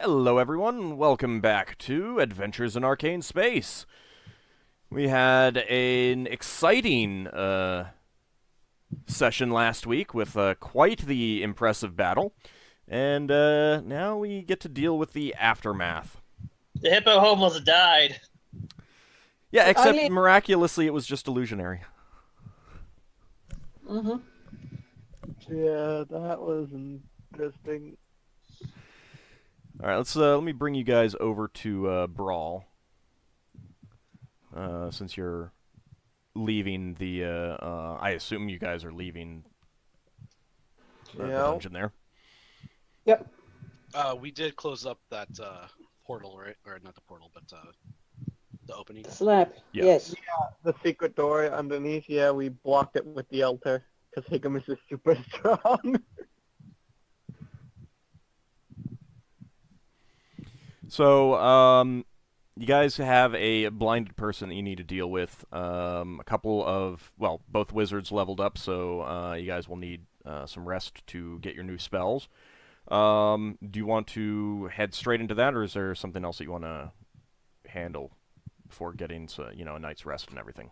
Hello everyone, welcome back to Adventures in Arcane Space. We had an exciting session last week with quite the impressive battle, and now we get to deal with the aftermath. The hippo almost died. Yeah, except miraculously it was just illusionary. Mm-hmm. Yeah, that was interesting. All right, let me bring you guys over to Brawl, since you're leaving the. I assume you guys are leaving the dungeon there. Yep. We did close up that portal, right? Or not the portal, but the opening. Slab. Yeah. Yes. Yeah, the secret door underneath, yeah, we blocked it with the altar, because Higgimus is super strong. So, you guys have a blinded person that you need to deal with. A couple of, well, both wizards leveled up, so you guys will need some rest to get your new spells. Do you want to head straight into that, or is there something else that you want to handle before getting to, a night's rest and everything?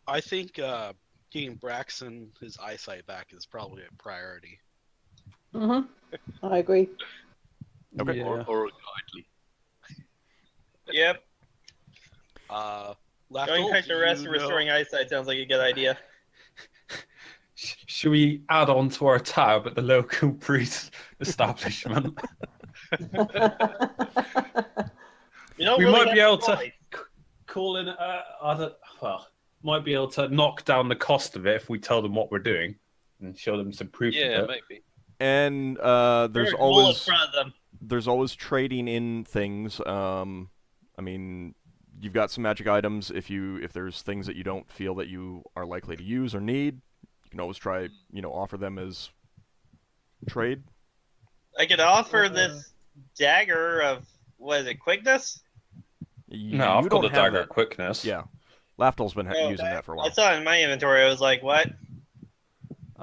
I think getting Braxon his eyesight back is probably a priority. Mm-hmm. I agree. Okay. Yeah. Or kindly. Yep. Lafdul, Going back to rest and restoring eyesight sounds like a good idea. Should we add on to our tab at the local priest establishment? You don't We really might be have able a to choice. call in might be able to knock down the cost of it if we tell them what we're doing and show them some proof Yeah, of it. maybe. And They're there's a goal in always front of them. there's always trading in things. I mean, you've got some magic items. If there's things that you don't feel that you are likely to use or need, you can always try, offer them as trade. I could offer this dagger of, what is it, quickness? No, I've got the dagger of quickness. Yeah, Lafdul's been Oh, using that for a I while. saw it in my inventory. I was like, what?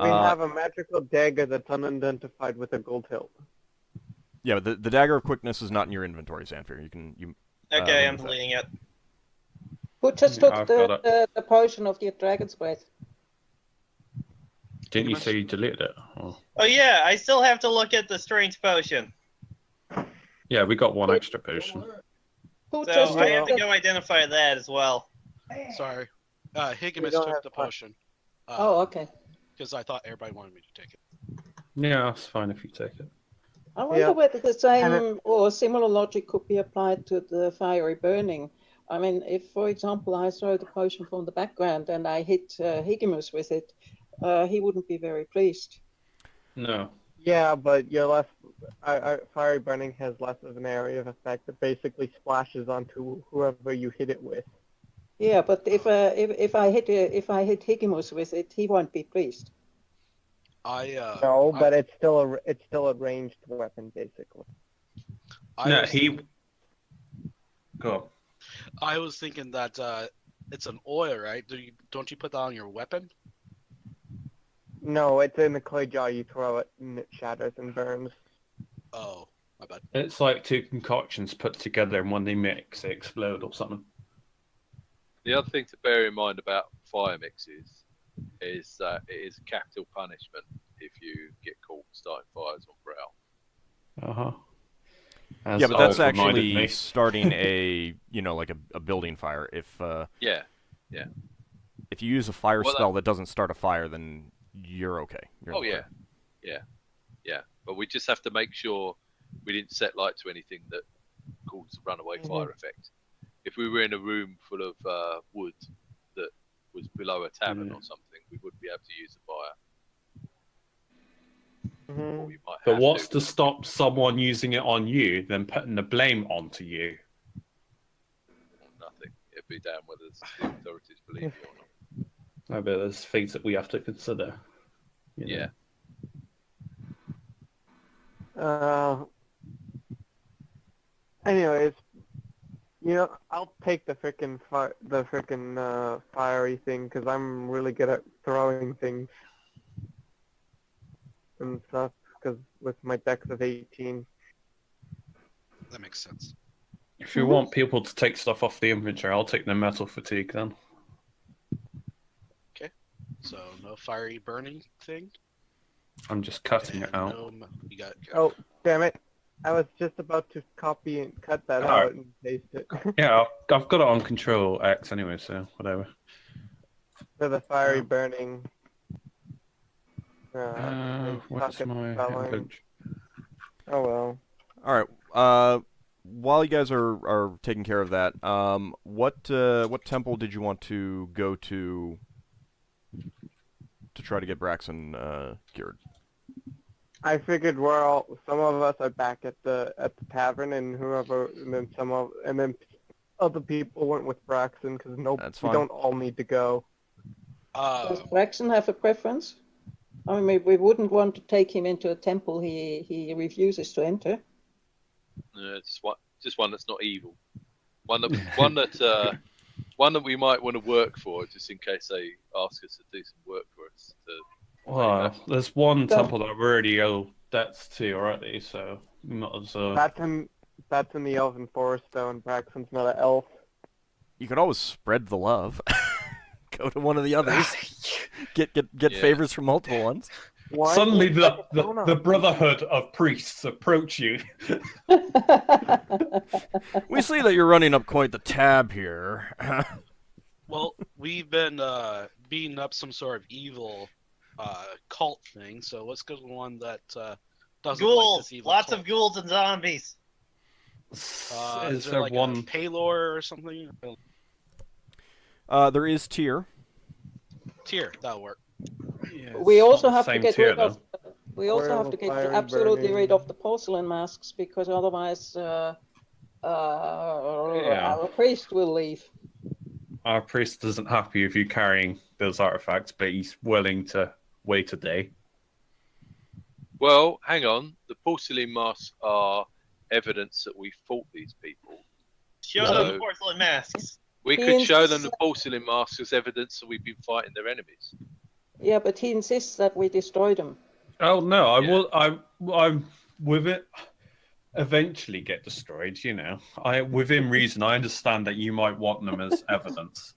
We have a magical dagger that's unidentified with a gold hilt. Yeah, but the dagger of quickness is not in your inventory, Xanfyr. Okay, I'm remove that. deleting it. Who just Yeah, took I've got the potion of the dragon's breath? Didn't you say you deleted it? Oh. Oh yeah, I still have to look at the strange potion. Yeah, we got one extra potion. Who So just I took have to the... go identify that as well. Sorry. We Higgimus don't took have the time. potion. Oh, okay. Because I thought everybody wanted me to take it. Yeah, that's fine if you take it. I wonder Yeah. whether the same And or similar logic could be applied to the fiery burning. I mean, if, for example, I throw the potion from the background and I hit Higgimus with it, he wouldn't be very pleased. No. Yeah, but you're less. Fiery burning has less of an area of effect. It basically splashes onto whoever you hit it with. Yeah, but if I hit Higgimus with it, he won't be pleased. No, but it's still a ranged weapon, basically. Go on. I was thinking that it's an oil, right? Don't you put that on your weapon? No, it's in the clay jar. You throw it, and it shatters and burns. Oh, my bad. It's like two concoctions put together, and when they mix, they explode or something. The other thing to bear in mind about fire mixes is that it is capital punishment if you get caught starting fires on Brow. Uh-huh. Yeah, but that's actually starting a, like a building fire. If Yeah. if you use a fire Well, spell that doesn't start a fire, then you're okay. You're Oh, okay. yeah. But we just have to make sure we didn't set light to anything that caused a runaway fire effect. If we were in a room full of wood that was below a tavern or something, we wouldn't be able to use the fire. Or we might But have what's to stop someone using it on you, then putting the blame onto you? Nothing. It'd be damn whether the authorities believe you or not. No, but there's things that we have to consider. Yeah. Anyways, I'll take the frickin' fiery thing because I'm really good at throwing things and stuff. Because with my dex of 18. That makes sense. If you want people to take stuff off the inventory, I'll take the metal fatigue then. So no fiery burning thing. I'm just cutting it And out. no, you got. Oh, damn it. I was just about to copy and cut that Alright. out and paste it. Yeah, I've got it on Control X anyway, so whatever. For the fiery burning. Where's socket my spelling. inventory? Oh well. All right. While you guys are taking care of that, what temple did you want to go to try to get Braxon cured? I figured some of us are back at the tavern, and then other people went with Braxon because That's we fine. don't all need to go. Does Braxon have a preference? I mean, we wouldn't want to take him into a temple he refuses to enter. Just one that's not evil. One that we might want to work for, just in case they ask us to do some work for us. Well, there's one temple that we already owe debts to already, so we might as well. That's in the Elven Forest, though, and Braxton's not an elf. You could always spread the love. Go to one of the others. Get favors from multiple ones. Why Suddenly, is the brotherhood of priests approach you. We see that you're running up quite the tab here. Well, we've been beating up some sort of evil cult thing, so let's go to one that doesn't like Ghouls! this evil Lots cult. of ghouls and zombies. Is there like a Paylor or something? There is Tyr. Tyr, that'll work. Yeah, We it's also not the have to same get tier, rid of. though. We also Where have the to get fiery absolutely burning- rid of the porcelain masks because otherwise our priest will leave. Our priest isn't happy with you carrying those artifacts, but he's willing to wait a day. Well, hang on. The porcelain masks are evidence that we fought these people. Show So- them the porcelain masks. We He could show them insists- the porcelain masks as evidence that we've been fighting their enemies. Yeah, but he insists that we destroy them. Oh no, Yeah. I'm with it. Eventually get destroyed, you know. Within reason, I understand that you might want them as evidence.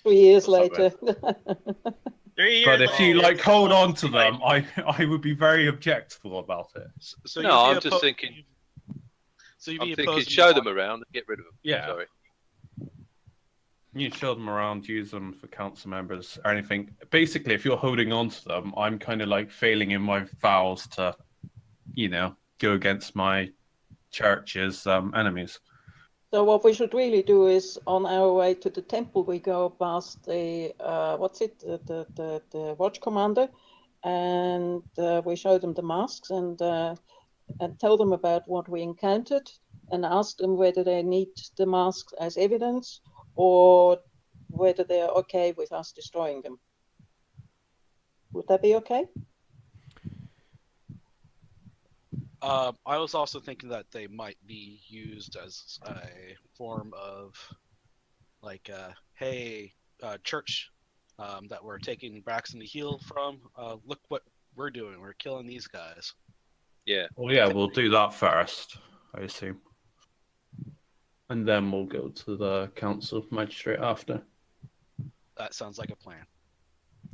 3 years Or later. 3 years But if you later, like hold on to them, I would be very objectful about it. So No, you'd be I'm just thinking. So you'd I'm be thinking, opposed to show me them walking- around and get rid of them. Yeah. Sorry. You show them around, use them for council members or anything. Basically, if you're holding on to them, I'm kind of like failing in my vows to, go against my church's enemies. So what we should really do is, on our way to the temple, we go past the the watch commander, and we show them the masks and tell them about what we encountered, and ask them whether they need the masks as evidence or whether they are okay with us destroying them. Would that be okay? I was also thinking that they might be used as a form of, like, hey, church that we're taking Braxon to heal from. Look what we're doing. We're killing these guys. Yeah. Well, yeah, we'll do that first, I assume. And then we'll go to the council magistrate after. That sounds like a plan.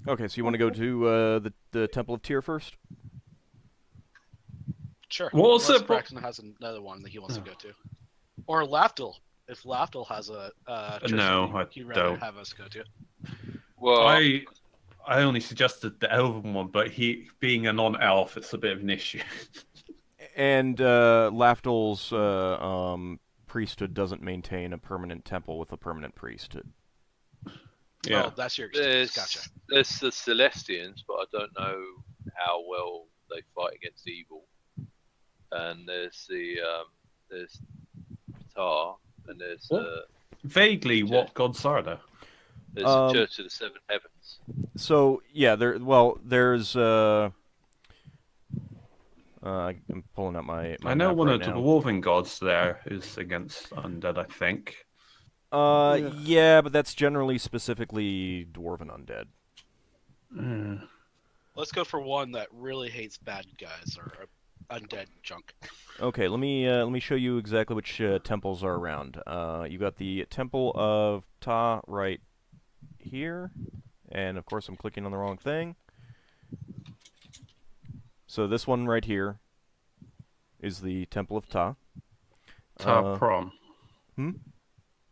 Okay, so you want to go to the Temple of Tyr first? Sure. What was Unless it? Braxton has another one that he wants to go to. Or Lafdul. If Lafdul has a church No, that he'd rather don't. have us go to. Well, I only suggested the elven one, but he being a non-elf, it's a bit of an issue. And Lafdul's priesthood doesn't maintain a permanent temple with a permanent priesthood. Yeah. Oh, that's your excuse. there's, Gotcha. there's the Celestians, but I don't know how well they fight against evil. And there's there's Tar, and there's Vaguely, what gods are there? there's the Church of the Seven Heavens. So yeah, there's I'm pulling up my I know map one right of the now. dwarven gods there is against undead, I think. Yeah, but that's generally specifically dwarven undead. Let's go for one that really hates bad guys, or undead junk. Okay, let me show you exactly which temples are around. You got the Temple of Ta right here, and of course I'm clicking on the wrong thing. So this one right here is the Temple of Ta. Ta Prom. Hmm?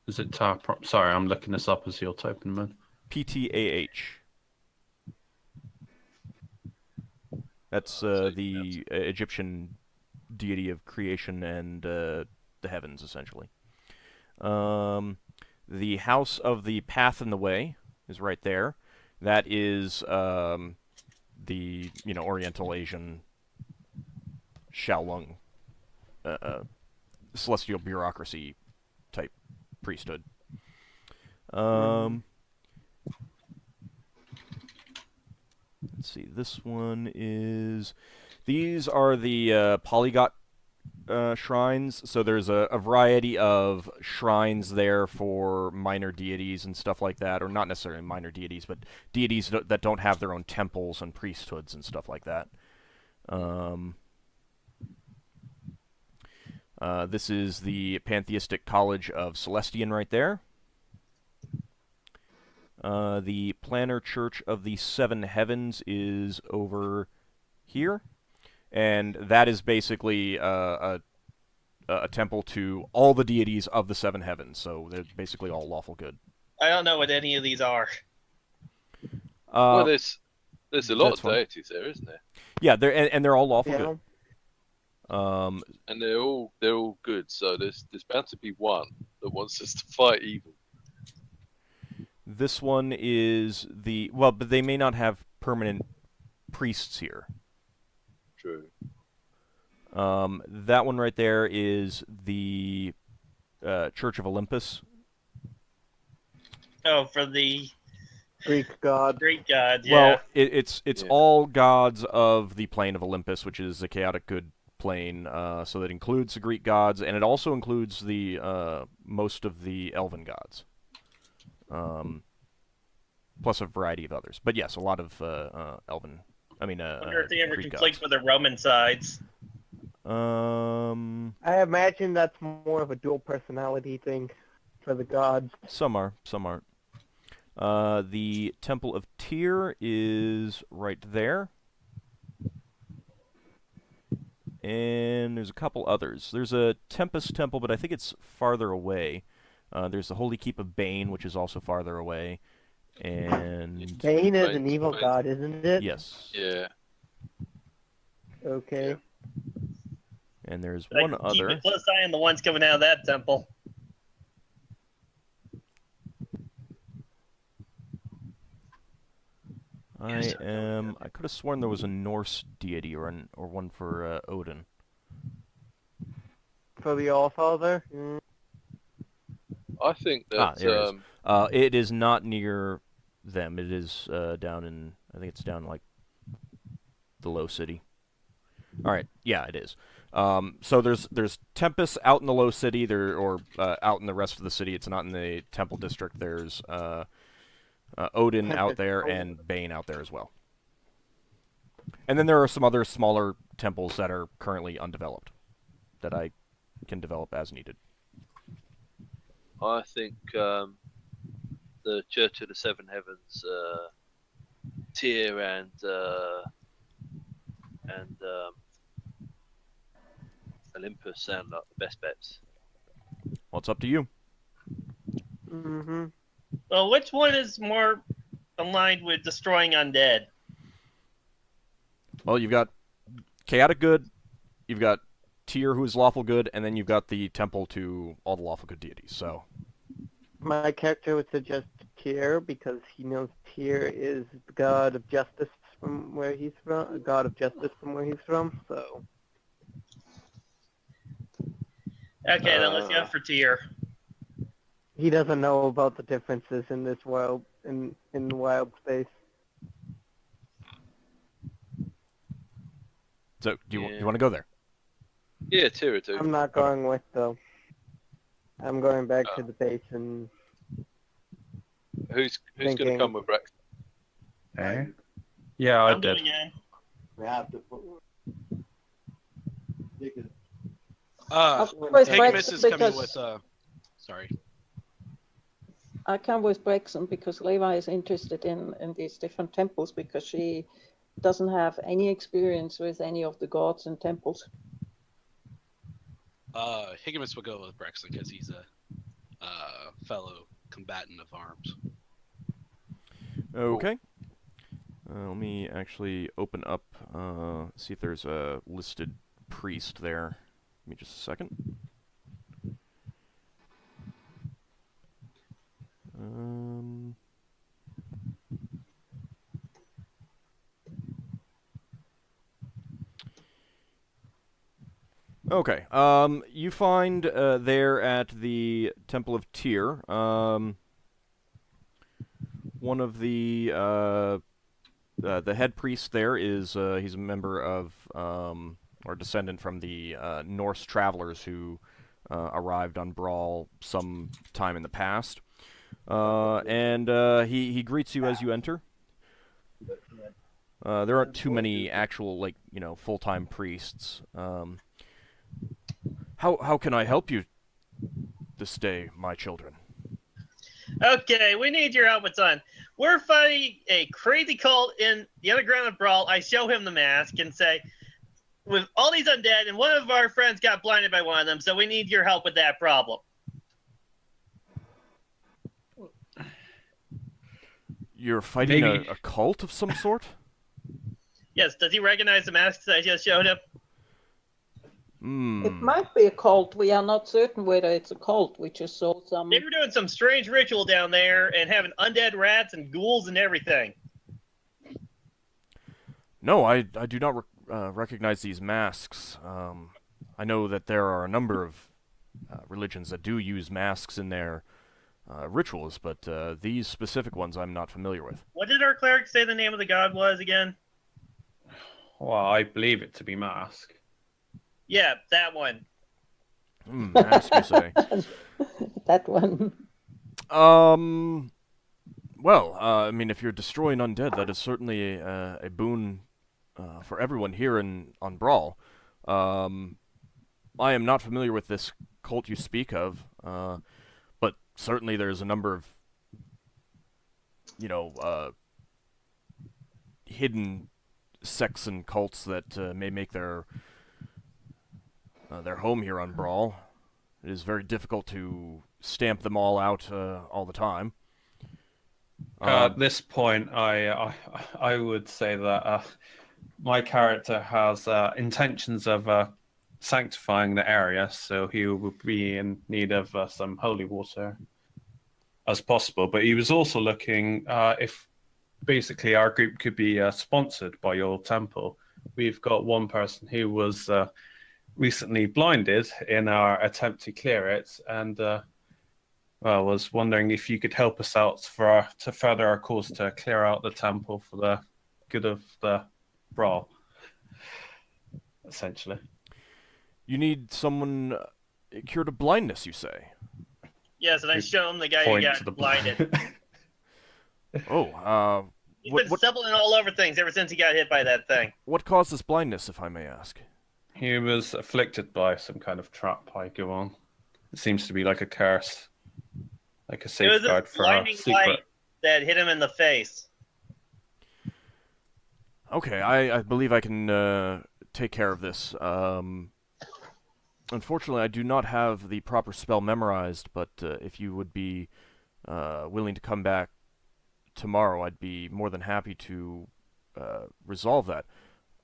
Is it Ta Prom? Sorry, I'm looking this up as you're typing them in. PTAH. That's the Egyptian deity of creation and the heavens, essentially. The House of the Path and the Way is right there. That is the Oriental Asian Shaolong celestial bureaucracy type priesthood. Let's see. This one is. These are the polygot shrines. So there's a variety of shrines there for minor deities and stuff like that, or not necessarily minor deities, but deities that don't have their own temples and priesthoods and stuff like that. This is the Pantheistic College of Celestian right there. The Planner Church of the Seven Heavens is over here. And that is basically a temple to all the deities of the seven heavens. So they're basically all lawful good. I don't know what any of these are. Well, there's a lot that's of fine. deities there, isn't there? Yeah, and they're all lawful Yeah. good. And they're all good. So there's bound to be one that wants us to fight evil. This one is but they may not have permanent priests here. True. That one right there is the Church of Olympus. Oh, for the Greek god. Greek god, yeah. Well, it's Yeah. all gods of the plane of Olympus, which is the chaotic good plane. So that includes the Greek gods, and it also includes the most of the elven gods. Plus a variety of others. But yes, a lot of elven. I wonder if they ever Greek conflict gods. with the Roman sides. I imagine that's more of a dual personality thing for the gods. Some are, some aren't. The Temple of Tyr is right there. And there's a couple others. There's a Tempest Temple, but I think it's farther away. There's the Holy Keep of Bane, which is also farther away. And Bane is an Bane- evil Bane. god, isn't it? yes. Yeah. Okay. Yeah. And there's But I one can keep other. a close eye on the ones coming out of that temple. I could have sworn there was a Norse deity or one for Odin. For the Allfather? Mm. I think that Here it is. It is not near them. It is down in. I think it's down like the Low City. All right. Yeah, it is. So there's Tempest out in the Low City. Out in the rest of the city. It's not in the Temple District. There's Odin out there and Bane out there as well. And then there are some other smaller temples that are currently undeveloped that I can develop as needed. I think the Church of the Seven Heavens, Tyr and Olympus sound like the best bets. Well, it's up to you. Mm-hmm. Well, which one is more aligned with destroying undead? Well, you've got Chaotic Good, you've got Tyr, who is lawful good, and then you've got the temple to all the lawful good deities. So My character would suggest Tyr because he knows Tyr is the god of justice from where he's from, a god of justice from where he's from, so... Okay, then let's go for Tyr. He doesn't know about the differences in this world, in wild space. do you Yeah. want to go there? Yeah, Tyr too. I'm not going with, though. I'm going back to the base and... Who's going to Thinking. come with Braxon? Eh? Yeah, I I'm did. doing it. We have to put... With Higgimus Braxon is coming because with sorry. I come with Braxon because Levi is interested in these different temples because she doesn't have any experience with any of the gods and temples. Higgimus will go with Braxon because he's a fellow combatant of arms. Okay. Let me actually open up, see if there's a listed priest there. Give me just a second. Okay. You find there at the Temple of Tyr, one of the head priest there is he's a member of or descendant from the Norse travelers who arrived on Brawl some time in the past, and he greets you as you enter. There aren't too many actual full-time priests. How can I help you this day, my children? Okay, we need your help with son. We're fighting a crazy cult in the underground of Brawl. I show him the mask and say, with all these undead, and one of our friends got blinded by one of them, so we need your help with that problem. You're fighting a cult of some sort? Yes, does he recognize the masks I just showed him? It might be a cult. We are not certain whether it's a cult. We just saw some. They were doing some strange ritual down there and having undead rats and ghouls and everything. No, I do not recognize these masks. I know that there are a number of religions that do use masks in their rituals, but these specific ones I'm not familiar with. What did our cleric say the name of the god was again? Well, I believe it to be Mask. Yeah, that one. Mask, you say? That one. Well, I mean, if you're destroying undead, that is certainly a boon for everyone here on Brawl. I am not familiar with this cult you speak of, but certainly there's a number of, hidden sects and cults that may make their home here on Brawl. It is very difficult to stamp them all out all the time. At this point, I would say that my character has intentions of sanctifying the area, so he will be in need of some holy water as possible. But he was also looking if basically our group could be sponsored by your temple. We've got one person who was recently blinded in our attempt to clear it, and I was wondering if you could help us out to further our cause to clear out the temple for the good of the Brawl, essentially. You need someone cured of blindness, you say? Yes, and I show him the guy who got blinded. Oh, He's been stumbling all over things ever since he got hit by that thing. What caused this blindness, if I may ask? He was afflicted by some kind of trap, I go on. It seems to be like a curse. Like a safeguard for our secret. Light that hit him in the face. Okay, I believe I can take care of this. Unfortunately, I do not have the proper spell memorized, but if you would be willing to come back tomorrow, I'd be more than happy to resolve that.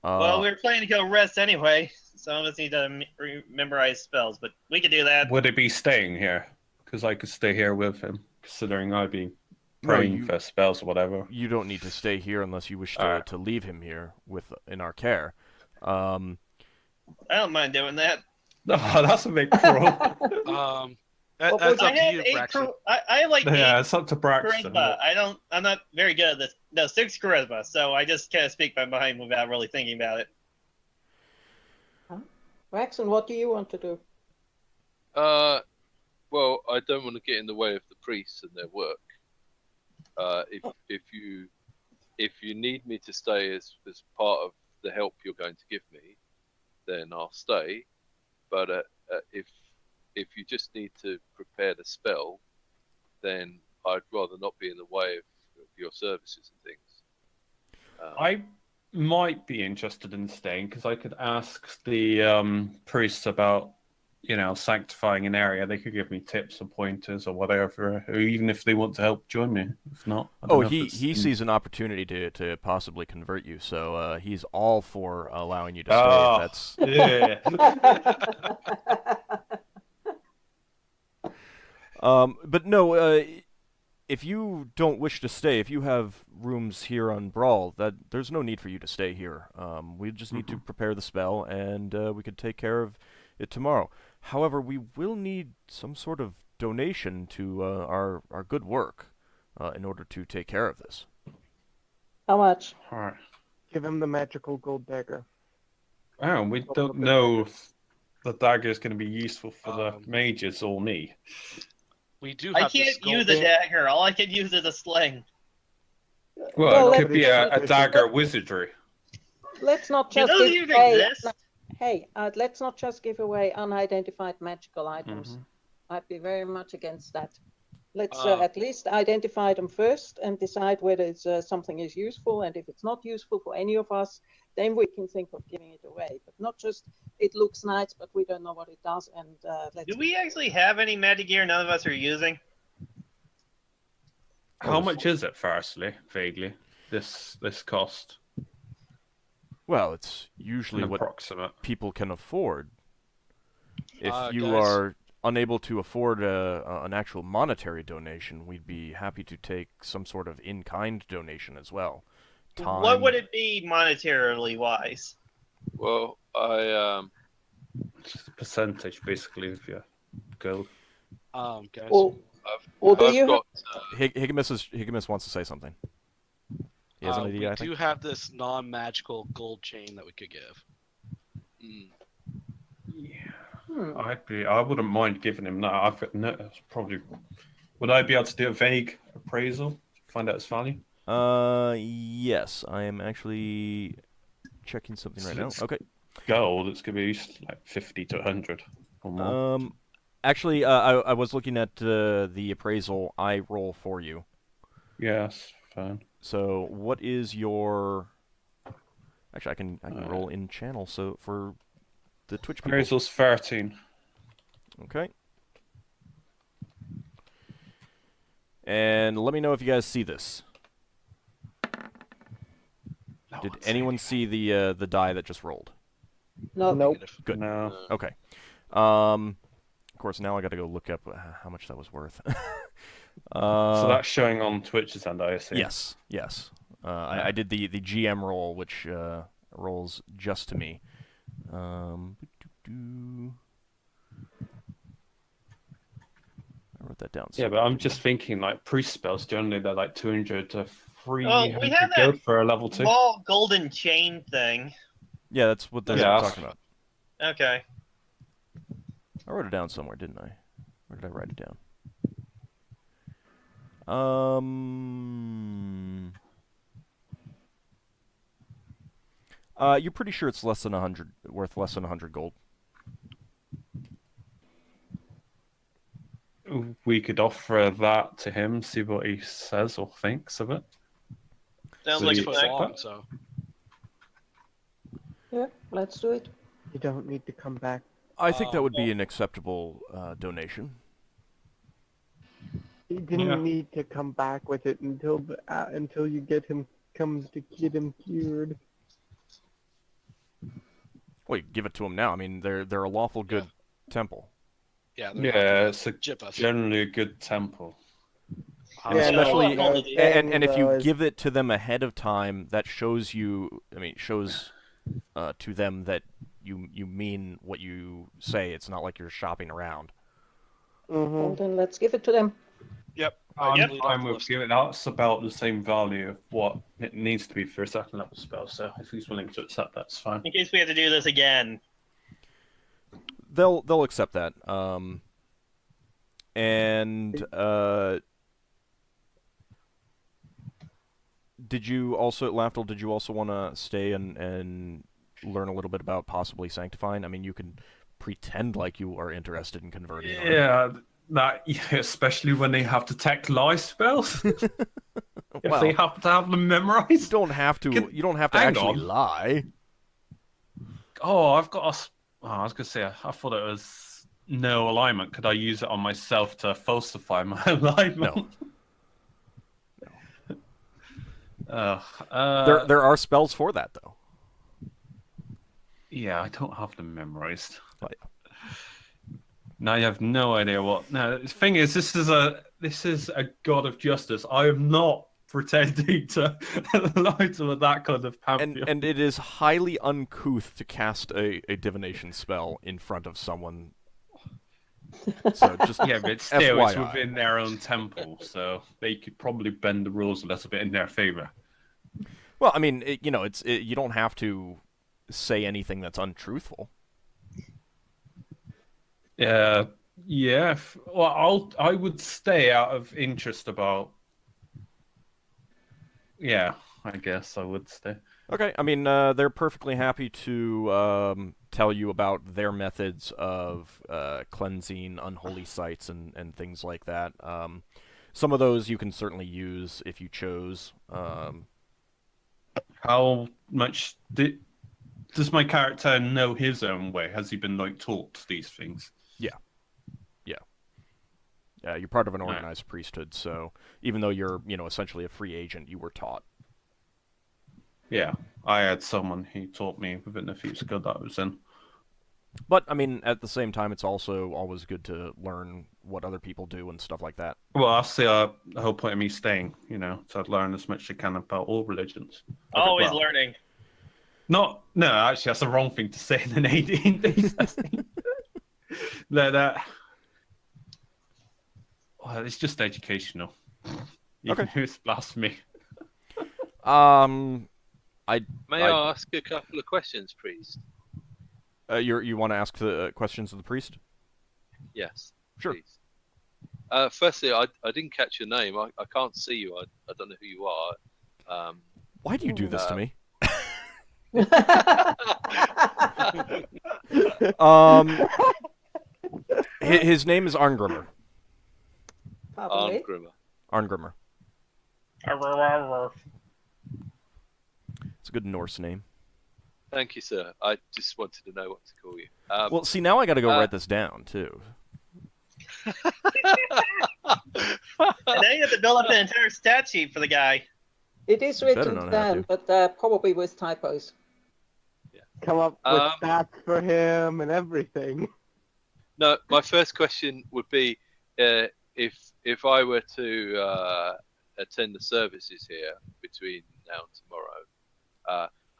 Well, we were planning to go rest anyway. Some of us need to memorize spells, but we could do that. Would it be staying here? Because I could stay here with him, considering I'd be praying for spells or whatever. You don't need to stay here unless you wish to leave him here in our care. I don't mind doing that. No, that's a big pro. That's up to you, Braxon. I have like it's up to Braxon. charisma. I'm not very good at this. No, 6 charisma, so I just kind of speak my mind without really thinking about it. Braxon, what do you want to do? Well, I don't want to get in the way of the priests and their work. If you need me to stay as part of the help you're going to give me, then I'll stay. But if you just need to prepare the spell, then I'd rather not be in the way of your services and things. I might be interested in staying because I could ask the priests about, sanctifying an area. They could give me tips or pointers or whatever, or even if they want to help join me. If not, I don't know if he it's sees an opportunity to possibly convert you, so he's all for allowing you to stay. If that's yeah. But no, if you don't wish to stay, if you have rooms here on Brawl, there's no need for you to stay here. We just need to prepare the spell, and we could take care of it tomorrow. However, we will need some sort of donation to our good work in order to take care of this. How much? All right. Give him the magical gold dagger. Oh, we don't know if the dagger is going to be useful for the mages or me. We do I have this can't use gold- a dagger. All I can use is a sling. Well, it could let's- be a dagger wizardry. Let's not Do just those give even away. exist? Hey, let's not just give away unidentified magical items. I'd be very much against that. Let's at least identify them first and decide whether it's something is useful, and if it's not useful for any of us, then we can think of giving it away. But not just it looks nice, but we don't know what it does. And let's. Do we actually have any magic gear none of us are using? How much is it, firstly, vaguely? This cost? Well, it's usually An what approximate. people can afford. If you guys. are unable to afford an actual monetary donation, we'd be happy to take some sort of in-kind donation as well. Time. What would it be monetarily wise? Well, I It's a percentage, basically, of your gold. Guys. Or do I've you got Higgimus wants to say something. He has an we idea, I think. do have this non-magical gold chain that we could give. Yeah. I wouldn't mind giving him that. I've got no, that's probably. Would I be able to do a vague appraisal? Find out its value? Yes, I am actually checking something right now. It's Okay. Gold, it's going to be like 50 to 100 or more. Actually, I was looking at the appraisal I roll for you. Yes, fine. So, what is your? Actually, I can roll in channel. So for the Twitch people. Appraisal's 13. Okay. And let me know if you guys see this. Did anyone see the die that just rolled? No. Nope. Good. No. Okay. Of course, now I got to go look up how much that was worth. So that's showing on Twitch's end, I assume. Yes. Yes. I did the GM roll, which rolls just to me. I wrote that down. Yeah, but I'm just thinking like priest spells generally they're like 200 to 300 Oh, we have that gold for a level 2. Small golden chain thing. Yeah, that's what they're Yeah. talking about. Okay. I wrote it down somewhere, didn't I? Where did I write it down? You're pretty sure it's less than 100, worth less than 100 gold. We could offer that to him, see what he says or thinks of it. Sounds So like you a Foot plan. long, so Yeah, let's do it. You don't need to come back. I think that would be an acceptable donation. You didn't Yeah. need to come back with it until you comes to get him cured. Well, you give it to them now. I mean, they're a lawful good temple. yeah. they're Yeah, not it's a gonna jip us. generally a good temple. And Yeah, especially, no, and if you is- give it to them ahead of time, that shows you. I mean, shows to them that you mean what you say. It's not like you're shopping around. Well, then let's give it to them. Yep. I'm delete off fine the with list. giving that's about the same value of what it needs to be for a second level spell, so if he's willing to accept that's fine. In case we have to do this again. They'll accept that. Did you also, Lafdul, did you also want to stay and learn a little bit about possibly sanctifying? I mean, you can pretend like you are interested in converting. Yeah, that especially when they have detect lie spells. If Well, they have to have them you memorized. don't have to. You don't have to Hang actually on. lie. Oh, I've got a. I was gonna say, I thought it was no alignment. Could I use it on myself to falsify my alignment? No. No. There are spells for that though. Yeah, I don't have them memorized. Oh, yeah. Now you have no idea what. No, the thing is, this is a god of justice. I am not pretending to lie to that kind of pantheon. And it is highly uncouth to cast a divination spell in front of someone. So just Yeah, but still, it's FYI. within their own temple, so they could probably bend the rules a little bit in their favor. Well, I mean, you don't have to say anything that's untruthful. Yeah. Well, I would stay out of interest about. Yeah, I guess I would stay. Okay, I mean, they're perfectly happy to tell you about their methods of cleansing unholy sites and things like that. Some of those you can certainly use if you chose. How much does my character know his own way? Has he been taught these things? Yeah, you're part of an organized priesthood, so even though you're, essentially a free agent, you were taught. Yeah, I had someone who taught me within the few school that I was in. But, I mean, at the same time, it's also always good to learn what other people do and stuff like that. Well, that's the whole point of me staying, to learn as much as I can about all religions. Always learning. No, actually, that's the wrong thing to say in an AD&D setting. It's just educational. Even if it's blasphemy. May I ask a couple of questions, priest? You want to ask the questions of the priest? Yes. Sure. Please. Firstly, I didn't catch your name. I can't see you. I don't know who you are. Why do you do this to me? His name is Arngrimmer. Arngrimmer. It's a good Norse name. Thank you, sir. I just wanted to know what to call you. Well, see, now I got to go write this down too. And now you have to build up an entire stat sheet for the guy. It is written down, but probably with typos. Yeah. Come up with stats for him and everything. No, my first question would be if I were to attend the services here between now and tomorrow,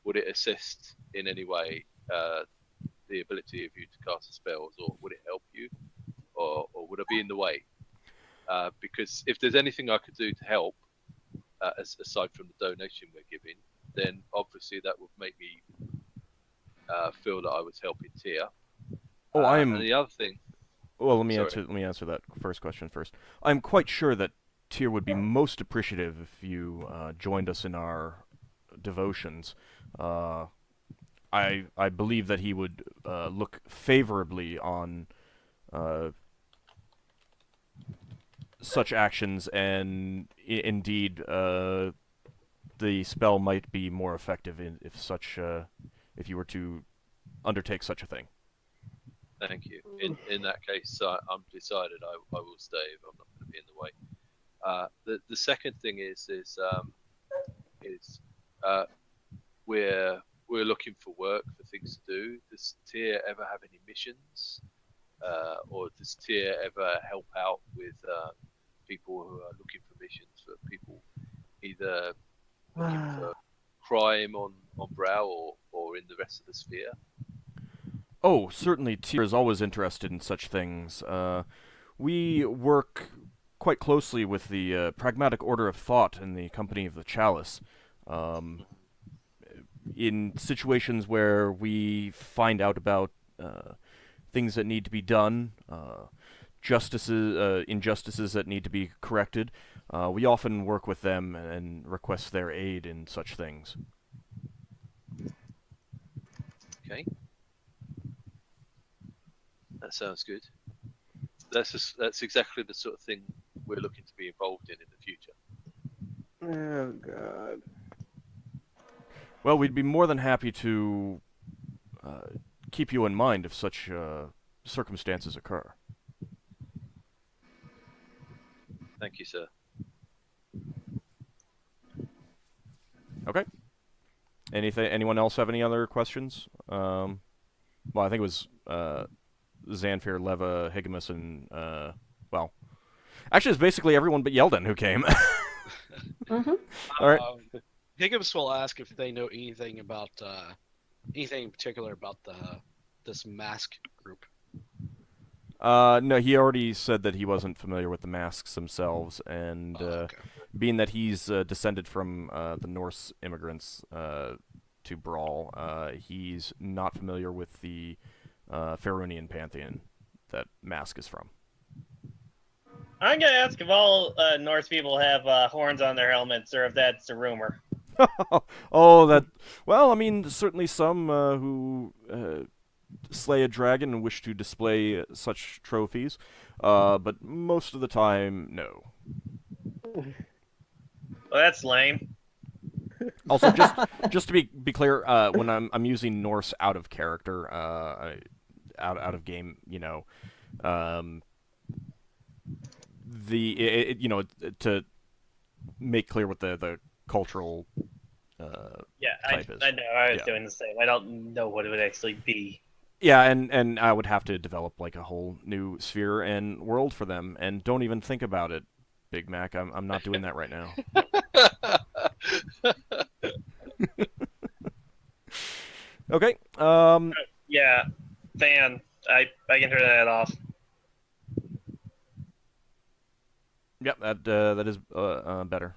would it assist in any way the ability of you to cast spells, or would it help you, or would I be in the way? Because if there's anything I could do to help, aside from the donation we're giving, then obviously that would make me feel that I was helping Tia. Oh, I am. And the other thing. Well, let me answer that first question first. I'm quite sure that Tyr would be most appreciative if you joined us in our devotions. I believe that he would look favorably on such actions, and indeed, the spell might be more effective if you were to undertake such a thing. Thank you. In that case, I'm decided I will stay if I'm not going to be in the way. The second thing is we're looking for work, for things to do. Does Tyr ever have any missions, or does Tyr ever help out with people who are looking for missions, for people either looking for crime on Brow or in the rest of the sphere? Oh, certainly Tyr is always interested in such things. We work quite closely with the Pragmatic Order of Thought in the Company of the Chalice. In situations where we find out about things that need to be done, injustices that need to be corrected, we often work with them and request their aid in such things. Okay. That sounds good. That's exactly the sort of thing we're looking to be involved in the future. Oh God. Well, we'd be more than happy to keep you in mind if such circumstances occur. Thank you, sir. Okay. Anyone else have any other questions? Well, I think it was Xanfyr, Leva, Higgimus, and well, actually, it's basically everyone but Yeldin who came. Mm-hmm. All right. Higgimus will ask if they know anything about anything in particular about this mask group. No, he already said that he wasn't familiar with the masks themselves, and Okay. being that he's descended from the Norse immigrants to Brawl, he's not familiar with the Farunian pantheon that mask is from. I'm gonna ask if all Norse people have horns on their helmets, or if that's a rumor. Oh, that. Well, I mean, certainly some who slay a dragon and wish to display such trophies, but most of the time, no. Well, that's lame. Also, just to be clear, when I'm using Norse out of character, out of game, to make clear what the cultural Yeah, type is. I know. I was Yeah. doing the same. I don't know what it would actually be. Yeah, and I would have to develop like a whole new sphere and world for them, and don't even think about it, Big Mac. I'm not doing that right now. Okay. Yeah, fan. I can turn that off. Yep. That is better.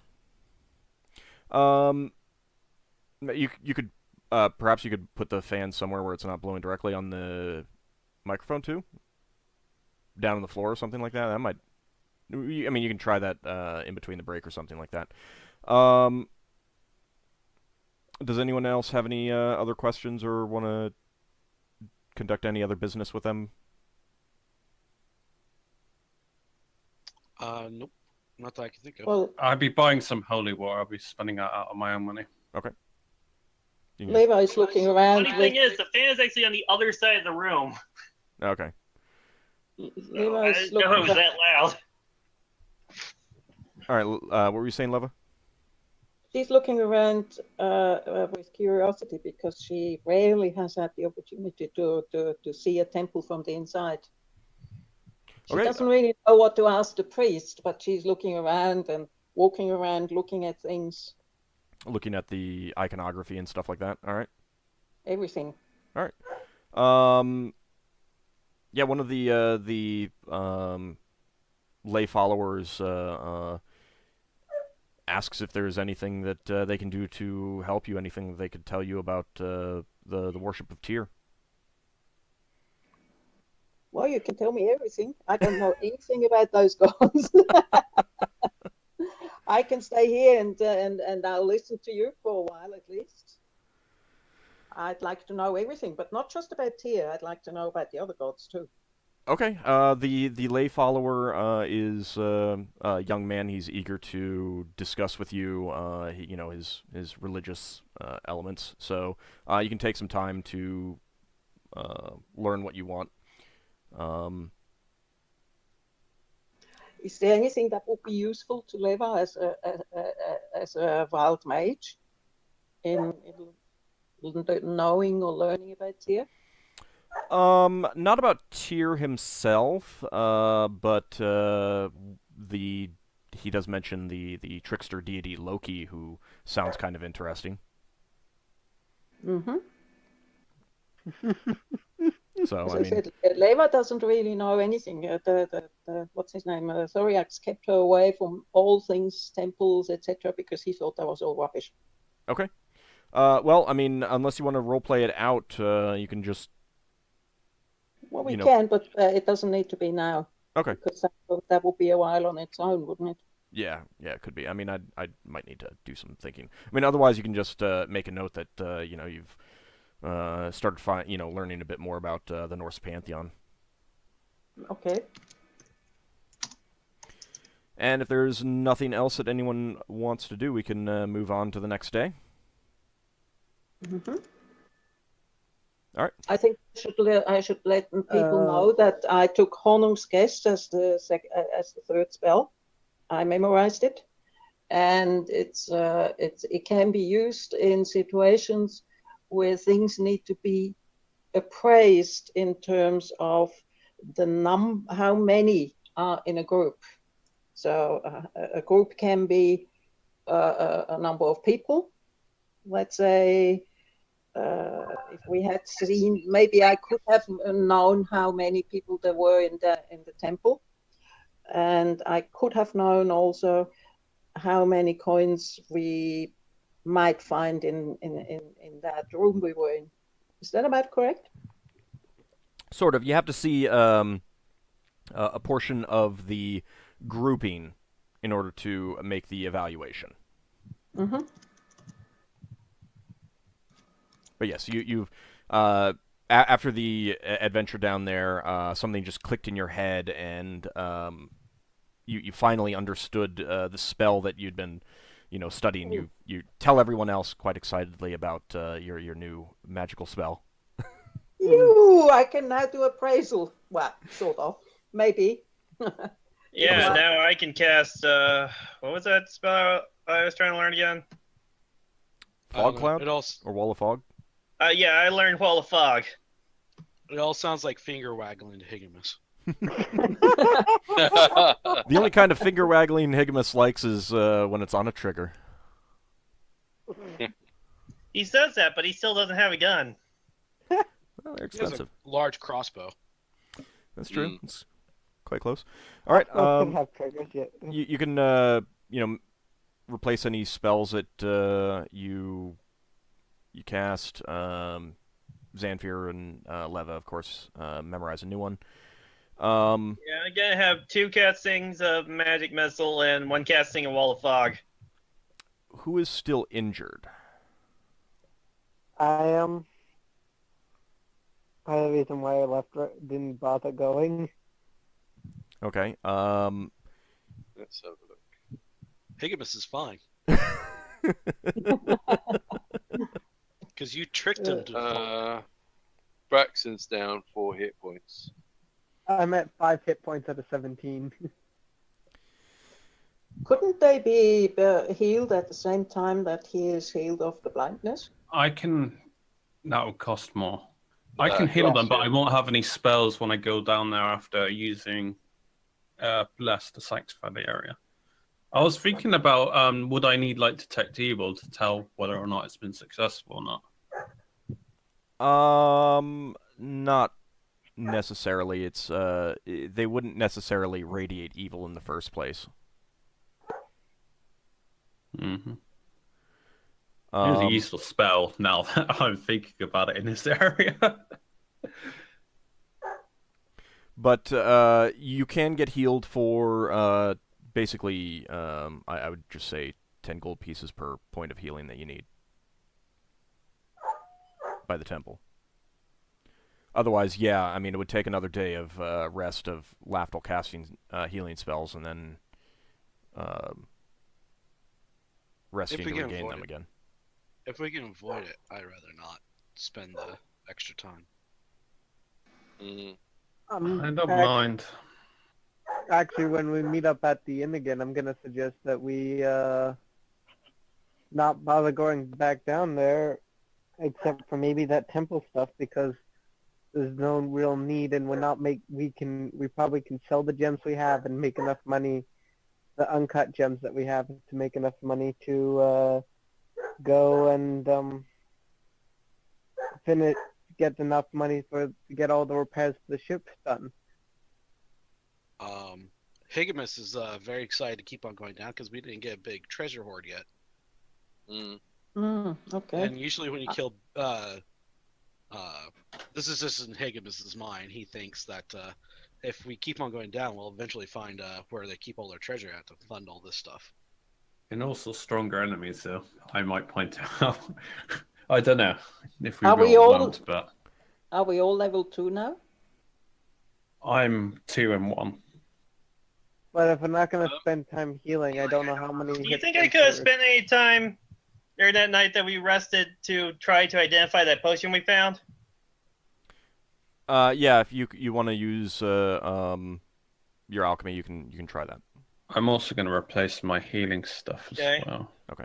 You could perhaps you could put the fan somewhere where it's not blowing directly on the microphone too, down on the floor or something like that. That might. I mean, you can try that in between the break or something like that. Does anyone else have any other questions or want to conduct any other business with them? Nope, not that I can think of. Well, I'd be buying some holy water. I'll be spending that out of my own money. You can just- Levi is looking around. Funny thing is, the fan is actually on the other side of the room. Okay. I Levi is didn't know it looking was around. that loud. All right. What were you saying, Leva? She's looking around with curiosity because she rarely has had the opportunity to see a temple from the inside. She Okay. doesn't really know what to ask the priest, but she's looking around and walking around, looking at things, Looking at the iconography and stuff like that. All right. everything. Yeah, one of the lay followers asks if there's anything that they can do to help you, anything that they could tell you about the worship of Tyr. Well, you can tell me everything. I don't know anything about those gods. I can stay here and I'll listen to you for a while at least. I'd like to know everything, but not just about Tyr. I'd like to know about the other gods too. Okay. The lay follower is a young man. He's eager to discuss with you, his religious elements. So you can take some time to learn what you want. Is there anything that would be useful to Leva as a wild mage in knowing or learning about Tyr? Not about Tyr himself, but he does mention the trickster deity Loki, who sounds kind of interesting. Mm-hmm. So As I I mean, said, Leva doesn't really know anything. The what's his name? Thoriax kept her away from all things temples, etc., because he thought that was all rubbish. okay. Well, I mean, unless you want to roleplay it out, you can just. Well, we You know. can, but it doesn't need to be now. Okay. Because that would be a while on its own, wouldn't it? Yeah, it could be. I mean, I might need to do some thinking. I mean, otherwise you can just make a note that you've started learning a bit more about the Norse pantheon. Okay. And if there's nothing else that anyone wants to do, we can move on to the next day. Mm-hmm. All right. I think I should let people know that I took Honung's Guest as the third spell. I memorized it, and it can be used in situations where things need to be appraised in terms of how many are in a group. So a group can be a number of people. Let's say if we had seen, maybe I could have known how many people there were in the temple, and I could have known also how many coins we might find in that room we were in. Is that about correct? Sort of. You have to see a portion of the grouping in order to make the evaluation. Mm-hmm. But yes, you've after the adventure down there, something just clicked in your head, and you finally understood the spell that you'd been, studying. You tell everyone else quite excitedly about your new magical spell. I can now do appraisal. Well, sort of, maybe. Yeah, Okay. now I can cast. What was that spell I was trying to learn again? Fog cloud It all or wall of fog. Yeah, I learned Wall of Fog. it all sounds like finger waggling to Higgimus. The only kind of finger waggling Higgimus likes is when it's on a trigger. He says that, but he still doesn't have a gun. Well, they're He has expensive. a large crossbow. That's true. It's quite close. All right. I don't have triggers yet. You can replace any spells that you cast. Xanfyr and Leva, of course, memorize a new one. Yeah, I'm gonna have 2 castings of Magic Missile and 1 casting of Wall of Fog. Who is still injured? I am. Part of the reason why I didn't bother going. Okay. Let's have a look. Higgimus is fine. Because you tricked him to Braxon's down 4 hit points. I'm at 5 hit points out of 17. Couldn't they be healed at the same time that he is healed of the blindness? I can. That would cost more. I can heal them, but I won't have any spells when I go down there after using Bless to sanctify the area. I was thinking about would I need Detect Evil to tell whether or not it's been successful or not? Not necessarily. It's they wouldn't necessarily radiate evil in the first place. Mm-hmm. It's a useful spell now that I'm thinking about it in this area. But you can get healed for basically, I would just say 10 gold pieces per point of healing that you need by the temple. Otherwise, yeah, I mean, it would take another day of rest of Lafdul casting healing spells, and then resting to regain them again. If we can avoid it, I'd rather not spend the extra time. I don't mind. Actually, when we meet up at the inn again, I'm going to suggest that we not bother going back down there, except for maybe that temple stuff, because there's no real need, and we probably can sell the gems we have and make enough money, the uncut gems that we have, to make enough money to go and get enough money to get all the repairs to the ships done. Higgimus is very excited to keep on going down because we didn't get a big treasure hoard yet. Okay. And usually when you kill, this is just in Higgimus's mind. He thinks that if we keep on going down, we'll eventually find where they keep all their treasure at to fund all this stuff. And also stronger enemies, so I might point out. I don't know if we Are we roll all- won't, but Are we all level 2 now? I'm 2 and 1. But if I'm not gonna spend time healing, I don't know how many. Do you hit think I points could have are- spent any time during that night that we rested to try to identify that potion we found? Yeah, if you want to use your alchemy, you can try that. I'm also going to replace my healing stuff as Okay. well. Okay.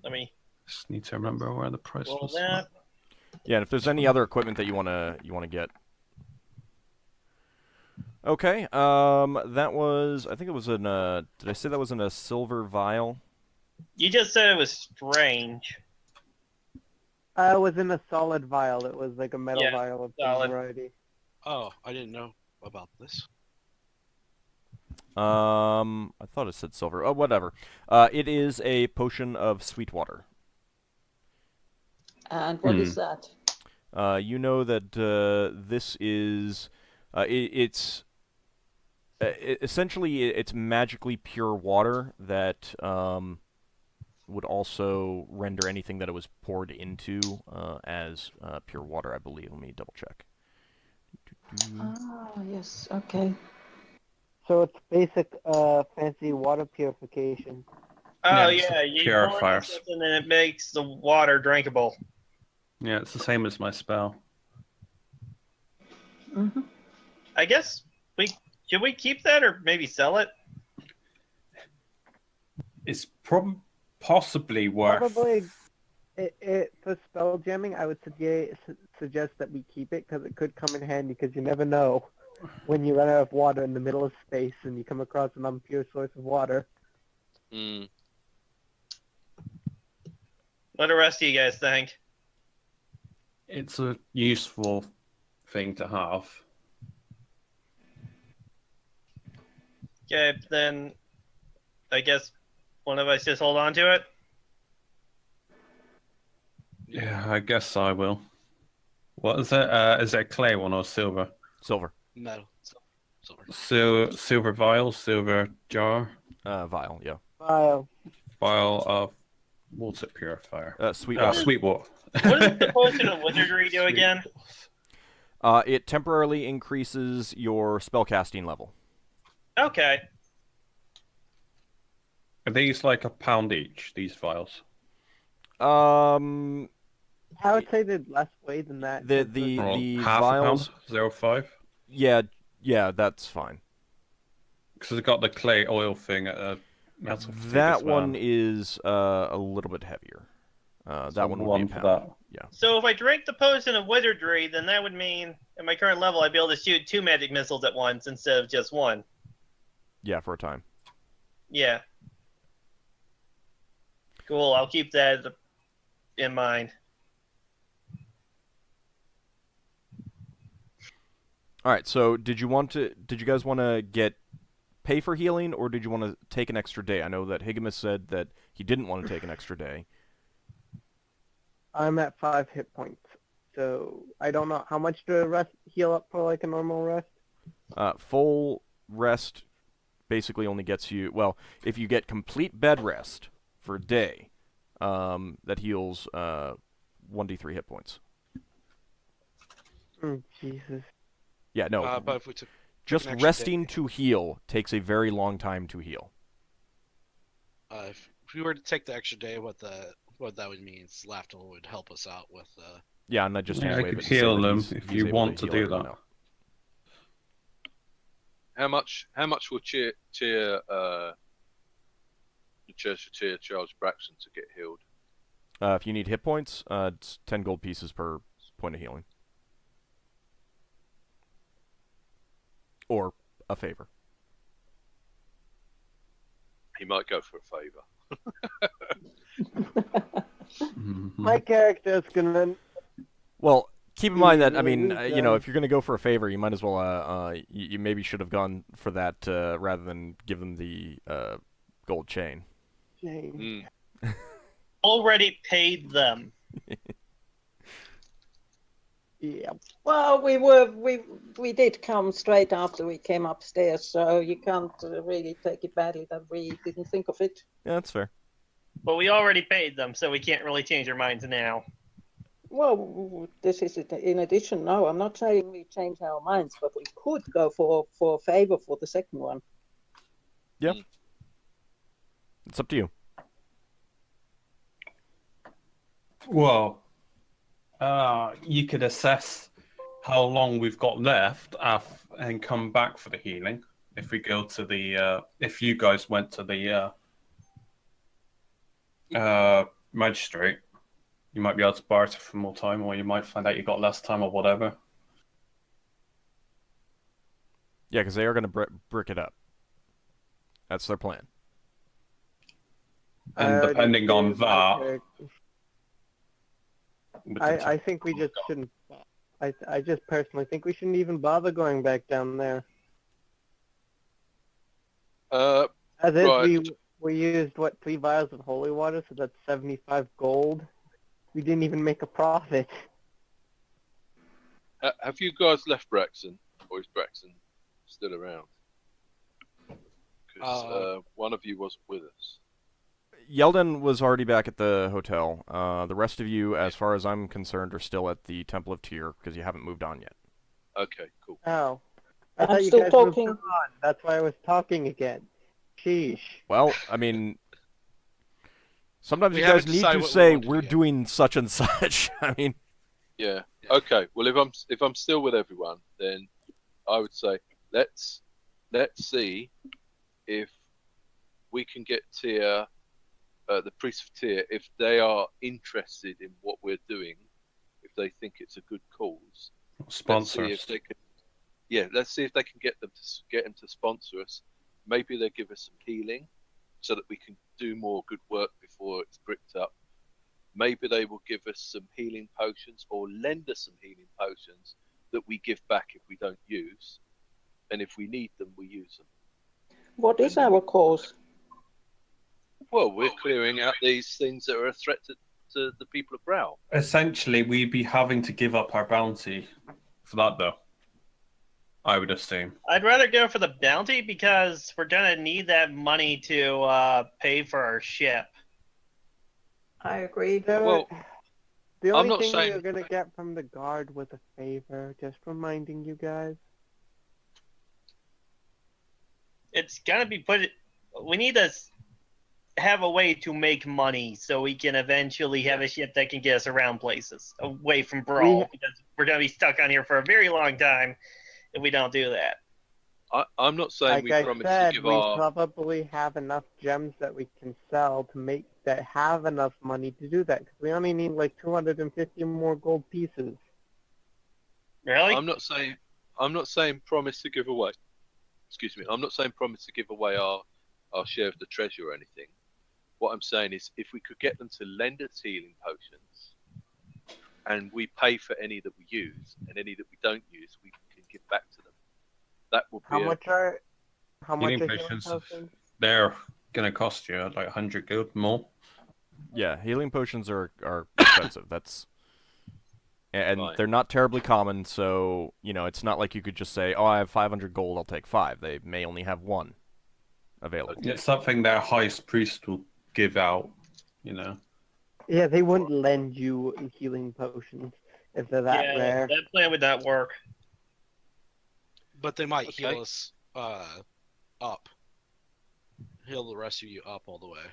Let me Just need to remember where the price roll was. that. Yeah, and if there's any other equipment that you wanna get. Okay. That was, I think it was in a. Did I say that was in a silver vial? You just said it was strange. It was in a solid vial. It was like a metal Yeah, vial of some solid. variety. Oh, I didn't know about this. I thought it said silver. Oh, whatever. It is a potion of sweet water. And what is that? You know that this is, it's essentially it's magically pure water that would also render anything that it was poured into as pure water, I believe. Let me double check. Ah, yes, okay. So it's basic fancy water purification. Oh it's yeah, you pour purifiers. something and it makes the water drinkable. Yeah, it's the same as my spell. Hmm. I guess should we keep that or maybe sell it? It's possibly worth. Probably, for spell jamming, I would suggest that we keep it because it could come in handy. Because you never know when you run out of water in the middle of space and you come across an impure source of water. Mm. What do the rest of you guys think? It's a useful thing to have. Okay, then I guess one of us just hold on to it. Yeah, I guess I will. What is it? Is it a clay one or silver? Silver. Metal. Silver. Silver vial, silver jar, Vial, yeah. Vial. vial of water purifier. Sweet water. Sweet water. What does the potion of wizardry do Sweet again? It temporarily increases your spellcasting level. Okay. Are these like £1 each? These vials. Um, I would say they'd less weight than that. the Or the half vials. £1, 0.5. Yeah, that's fine. Because it's got the clay oil thing. That's a fee That as well. one is a little bit heavier. So That one would be a for pound. that. So if I drink the potion of wizardry, then that would mean at my current level I'd be able to shoot 2 magic missiles at once instead of just 1. Yeah, for a time. Yeah. Cool, I'll keep that in mind. All right. So, did you guys want to pay for healing, or did you want to take an extra day? I know that Higgimus said that he didn't want to take an extra day. I'm at 5 hit points, so I don't know how much to heal up for like a normal rest. Full rest basically only gets you, well, if you get complete bed rest for a day, that heals 1d3 hit points. Oh, Jesus. Yeah, no. But if we took Just an extra resting day- to heal takes a very long time to heal. if we were to take the extra day, what that would mean is Lafdul would help us out with. Yeah, and I just Yeah, I wave could it and say heal that them he's if able you want to heal do everyone that. out. How much will cheer the Church of Cheer charge Braxon to get healed? If you need hit points, it's 10 gold pieces per point of healing. Or a favor. He might go for a favor. My character's gonna. Well, keep in mind that, I Yeah, mean, these you know, guys- if you're going to go for a favor, you might as well, you maybe should have gone for that rather than give them the gold chain. Jane. Mm. Already paid them. Yeah. Well, we did come straight after we came upstairs, so you can't really take it badly that we didn't think of it. Yeah, that's fair. But we already paid them, so we can't really change our minds now. Well, this is in addition. No, I'm not saying we change our minds, but we could go for a favor for the second one. Yeah. Mm. It's up to you. Well, you could assess how long we've got left and come back for the healing. If we go to the, if you guys went to the magistrate, you might be able to barter for more time, or you might find out you got less time or whatever. Yeah, because they are going to brick it up. That's their plan. And depending on that, I think we just shouldn't. I just personally think we shouldn't even bother going back down there. As is, Right. we used what 3 vials of holy water, so that's 75 gold. We didn't even make a profit. Have you guys left Braxon, or is Braxon still around? Because one of you wasn't with us. Yeldin was already back at the hotel. The rest of you, as far as I'm concerned, are still at the Temple of Tyr because you haven't moved on yet. Okay, cool. Oh. I I'm thought you still guys talking. moved on. That's why I was talking again. Sheesh. Well, I mean, sometimes We you guys haven't need decided to what we say want to do we're yet. doing such and such. I mean, Yeah. Yeah. Okay. Well, if I'm still with everyone, then I would say let's see if we can get Tyr, the priest of Tyr, if they are interested in what we're doing, if they think it's a good cause. Let's see sponsors. if they can. Yeah, let's see if they can get them to sponsor us. Maybe they give us some healing, so that we can do more good work before it's bricked up. Maybe they will give us some healing potions or lend us some healing potions that we give back if we don't use, and if we need them, we use them. What is And then our cause? Well, we're clearing out these things that are a threat to the people of Brow. Essentially, we'd be having to give up our bounty for that, though. I would assume. I'd rather go for the bounty because we're gonna need that money to pay for our ship. I agree. Well, The I'm only not thing saying- you're gonna get from the guard was a favor. Just reminding you guys. It's gonna be put. We need to have a way to make money so we can eventually have a ship that can get us around places away from Brawl, because we're gonna be stuck on here for a very long time if we don't do that. I'm not saying Like we I promise said, to give we our. probably have enough gems that we can sell to make that have enough money to do that. Because we only need like 250 more gold pieces. Really? I'm not saying promise to give away. Excuse me. I'm not saying promise to give away our share of the treasure or anything. What I'm saying is, if we could get them to lend us healing potions, and we pay for any that we use, and any that we don't use, we can give back to them. That would be How much are Healing healing potions, potions? they're going to cost you like 100 gold more. yeah, healing potions are expensive. And Right. they're not terribly common, so it's not like you could just say, "Oh, I have 500 gold. I'll take 5." They may only have 1 available. It's something their highest priest will give out, Yeah, they wouldn't lend you healing potions if they're that yeah, rare. that plan would not work. But they might Okay. heal us up. Heal the rest of you up all the way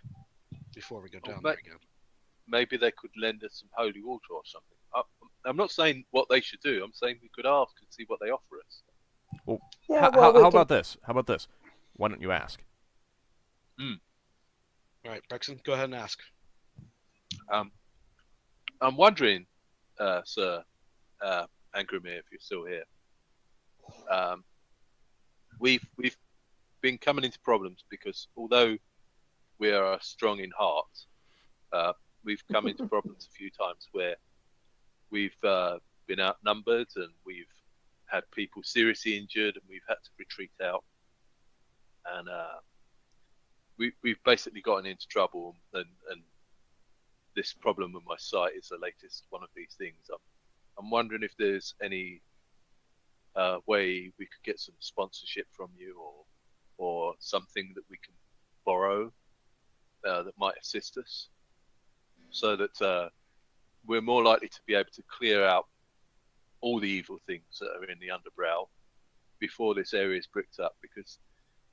before we go down there again. Maybe they could lend us some holy water or something. I'm not saying what they should do. I'm saying we could ask and see what they offer us. Yeah, How we about this? How about this? Why don't you ask? All right, Braxon, go ahead and ask. I'm wondering, Sir Angramir, if you're still here. We've been coming into problems because although we are strong in heart, we've come into problems a few times where we've been outnumbered and we've had people seriously injured and we've had to retreat out. And we've basically gotten into trouble, and this problem with my site is the latest one of these things. I'm wondering if there's any way we could get some sponsorship from you, or something that we can borrow that might assist us, so that we're more likely to be able to clear out all the evil things that are in the Underbral before this area is bricked up. Because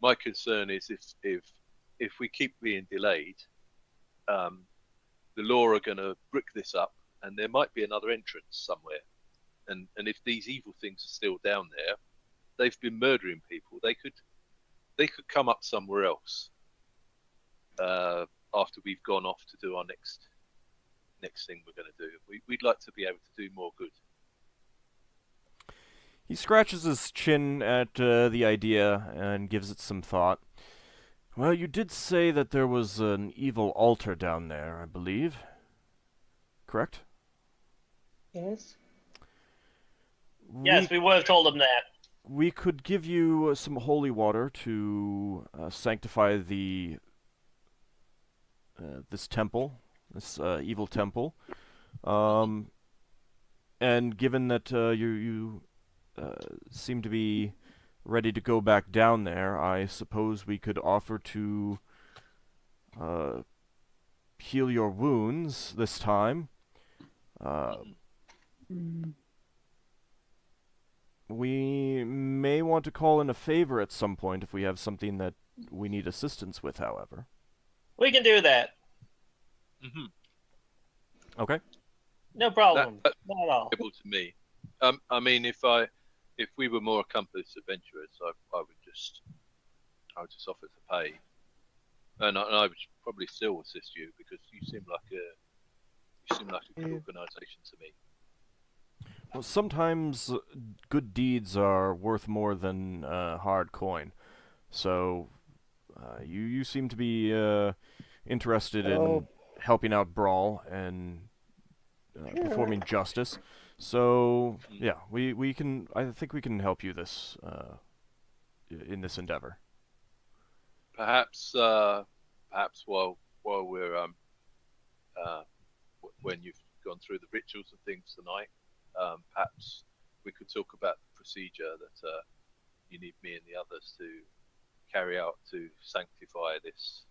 my concern is if we keep being delayed, the law are going to brick this up, and there might be another entrance somewhere. And if these evil things are still down there, they've been murdering people. They could come up somewhere else after we've gone off to do our next thing we're going to do. We'd like to be able to do more good. He scratches his chin at the idea and gives it some thought. Well, you did say that there was an evil altar down there, I believe. Correct? Yes. Yes, we would have told him that. We could give you some holy water to sanctify the this temple, this evil temple. And given that you seem to be ready to go back down there, I suppose we could offer to heal your wounds this time. We may want to call in a favor at some point if we have something that we need assistance with, however. We can do that. Mm-hmm. Okay. No problem. Not at all. Able to me. I mean, if we were more accomplished adventurers, I would just offer to pay, and I would probably still assist you because you seem like a good organisation to me. Well, sometimes good deeds are worth more than hard coin. So, you seem to be interested in helping out Brawl and performing justice. So, yeah, we can. I think we can help you this in this endeavor. Perhaps while we're when you've gone through the rituals and things tonight. Perhaps we could talk about the procedure that you need me and the others to carry out to sanctify this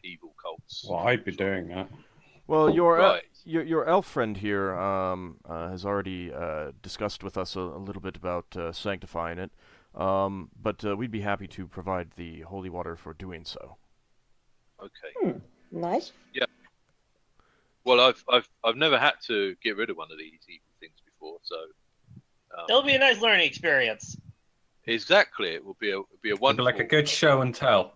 evil cults. Well, I'd be doing that. Well, your Right. your elf friend here has already discussed with us a little bit about sanctifying it, but we'd be happy to provide the holy water for doing so. Okay. Nice. Yeah. Well, I've never had to get rid of one of these evil things before, so It'll be a nice learning experience. exactly, it will be a It'd be wonderful, like a good show and tell.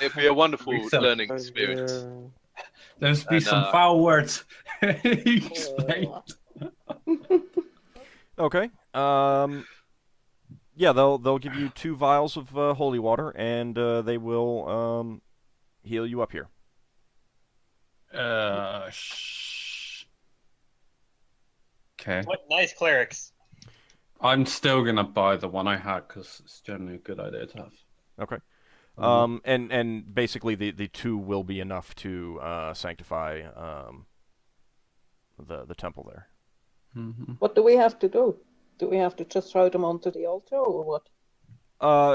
it'll be a wonderful Excellent. learning experience. There's be And, some foul words. Explain. Okay. Yeah, they'll give you 2 vials of holy water, and they will heal you up here. Okay. What nice clerics. I'm still gonna buy the one I had because it's generally a good idea to have. Okay. And basically the 2 will be enough to sanctify the temple there. Mm-hmm. What do we have to do? Do we have to just throw them onto the altar or what?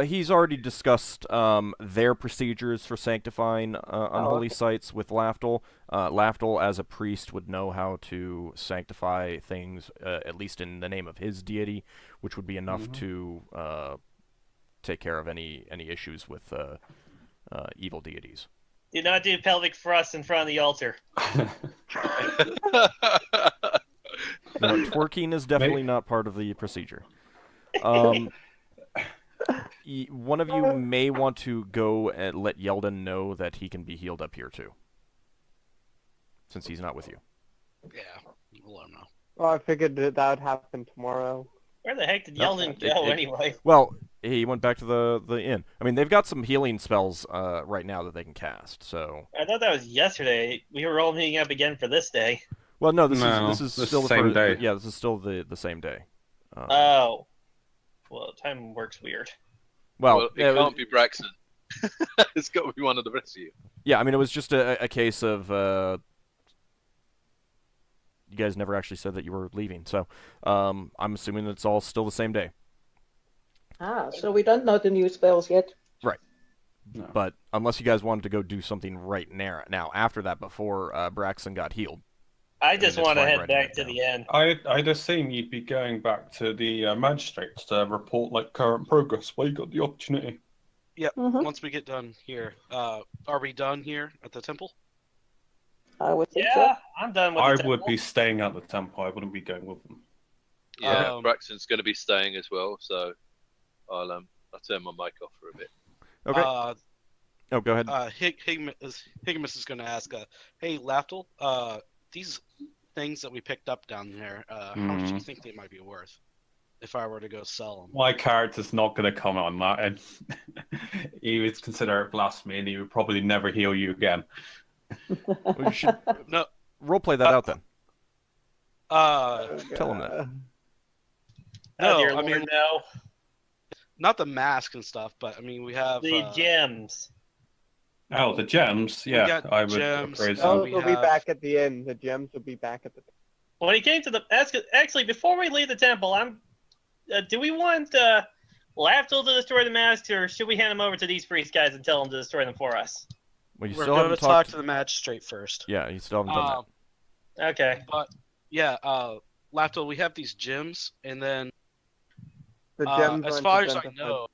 He's already discussed their procedures for sanctifying unholy sites with Lafdul. Lafdul, as a priest, would know how to sanctify things, at least in the name of his deity, which would be enough to take care of any issues with evil deities. Do not do pelvic thrusts in front of the altar. No, twerking is definitely not part of the procedure. One of you may want to go and let Yeldin know that he can be healed up here too, since he's not with you. Yeah, we'll let him know. Well, I figured that would happen tomorrow. Where the heck did Yeldin go anyway? Well, he went back to the inn. I mean, they've got some healing spells right now that they can cast. So. I thought that was yesterday. We were all meeting up again for this day. Well, no, this is this still is the same day. Yeah, this is still the same day. Oh. Well, time works weird. Well, it can't be Braxon. It's got to be one of the rest of you. Yeah, I mean, it was just a case of you guys never actually said that you were leaving, so I'm assuming it's all still the same day. Ah, so we don't know the new spells yet. Right. No. But unless you guys wanted to go do something right now after that, before Braxon got healed. I just it's want to fine head writing back it to down. the end. I'd assume you'd be going back to the magistrates to report like current progress while you got the opportunity. Mhm. Once we get done here, are we done here at the temple? I would think so. Yeah, I'm done with I the would temple. be staying at the temple. I wouldn't be going with them. Yeah, Um, Braxton's going to be staying as well, so I'll turn my mic off for a bit. Okay. Oh, go ahead. Higgimus is going to ask, hey, Lafdul, these things that we picked up down there, how much do you think they might be worth if I were to go sell them? My character's not going to comment on that, and he would consider it blasphemy, and he would probably never heal you again. Well, you should No. roleplay that out then. Tell him that. No, dear I Lord, mean, no. not the mask and stuff, but I mean, we have The gems. Oh, the gems? We Yeah, got I would gems, appraise and them. Those will be back at the end. The gems will be back at the. When he came to the actually, before we leave the temple, do we want Lafdul to destroy the masks, or should we hand them over to these priest guys and tell them to destroy them for us? Well, you We're still going to haven't talk talked to the magistrate first. Yeah, you still haven't done that. Okay. But yeah, Lafdul, we have these gems, and then The gems as aren't far as I identified. know,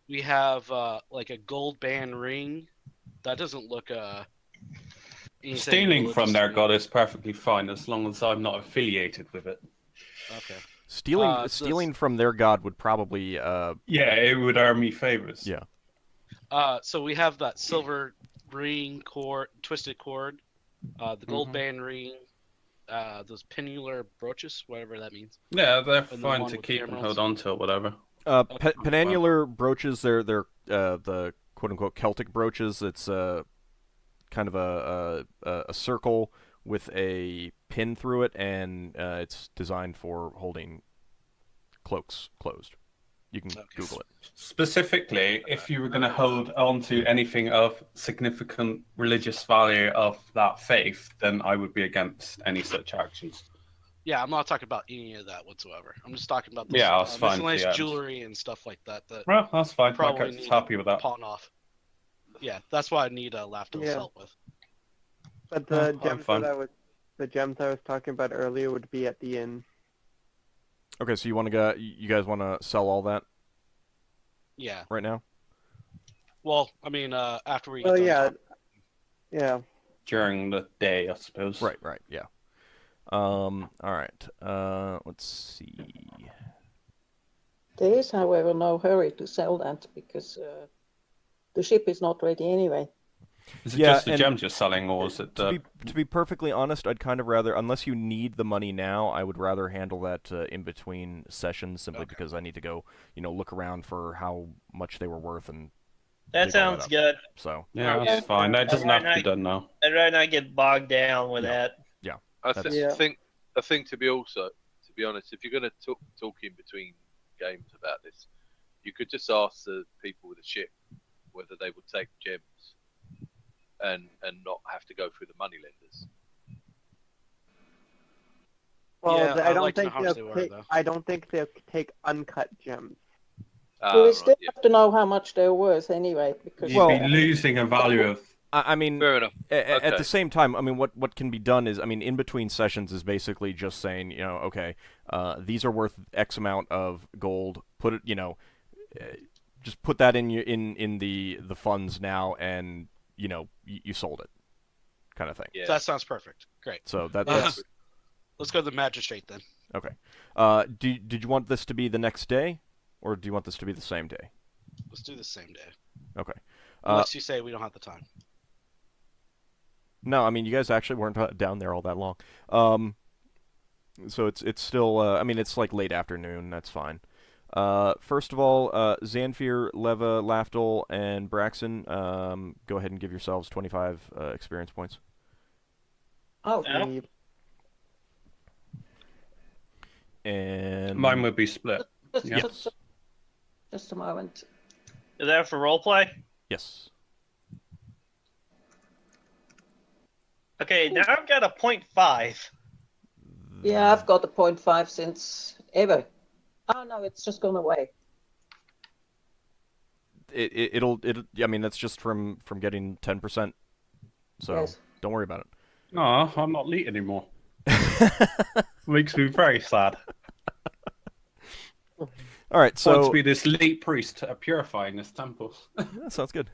we have like a gold band ring. That doesn't look anything Stealing from religious their to me. god is perfectly fine as long as I'm not affiliated with it. Okay. Stealing from their god would probably Yeah, it would earn me favors. Yeah. So we have that silver ring cord, twisted cord, the gold Mhm. band ring, those pennular brooches, whatever that means. Yeah, they're And the fine one to with keep and emeralds. hold on to, whatever. Penannular brooches, they're the quote unquote Celtic brooches. It's kind of a circle with a pin through it, and it's designed for holding cloaks closed. You can Google it. Specifically, if you were going to hold on to anything of significant religious value of that faith, then I would be against any such actions. Yeah, I'm not talking about any of that whatsoever. I'm just talking about this, Yeah, that's fine. miscellaneous Yeah. jewelry and stuff like that. That Well, that's fine. My probably character's need happy with that. pawn off. Yeah, that's why I need Lafdul's Yeah. help with. But the I'm gems fine. the gems I was talking about earlier would be at the end. Okay, so you guys want to sell all that Yeah. right now? Well, I mean, after we get Well, done yeah, talking. yeah. During the day, I suppose. Right, yeah. All right. Let's see. There is, however, no hurry to sell that because the ship is not ready anyway. Is it Yeah, just the and gems you're selling, or is it... To be perfectly honest, I'd kind of rather, unless you need the money now, I would rather handle that in between sessions, simply because I need to go, look around for how much they were worth and That dig all sounds up. good. So Yeah, that's fine. That doesn't have to be done now. I'd rather not get bogged down with Yeah. that. I That's- think to be honest, if you're going to talk in between games about this, you could just ask the people with the ship whether they would take gems and not have to go through the money lenders. Well, Yeah, I I'd don't like to think know how much they'll they were, take. though. I don't think they'll take uncut gems. We still Yeah. have to know how much they're worth anyway, because You'd be losing a value of... I mean, Fair enough. At Okay. the same time, I mean, what can be done is, I mean, in between sessions is basically just saying, okay, these are worth X amount of gold. Put it, just put that in the funds now, and you sold it, kind of thing. Yeah. That sounds perfect. Great. So that's Let's go to the magistrate then. okay. Did you want this to be the next day, or do you want this to be the same day? Let's do the same day. Okay. Unless you say we don't have the time. No, I mean, you guys actually weren't down there all that long. So it's still, I mean, it's like late afternoon. That's fine. First of all, Xanfyr, Leva, Lafdul, and Braxon, go ahead and give yourselves 25 experience points. oh, Yeah. And Mine would be split. just, just a moment. Is that for roleplay? yes. Okay, now I've got a 0.5. Yeah, I've got a 0.5 since ever. Oh no, it's just gone away. it'll. I mean, that's just from getting 10%. So Yes. don't worry about it. No, I'm not elite anymore. Makes me very sad. All right, Want to so be this elite priest purifying this temple. that sounds good.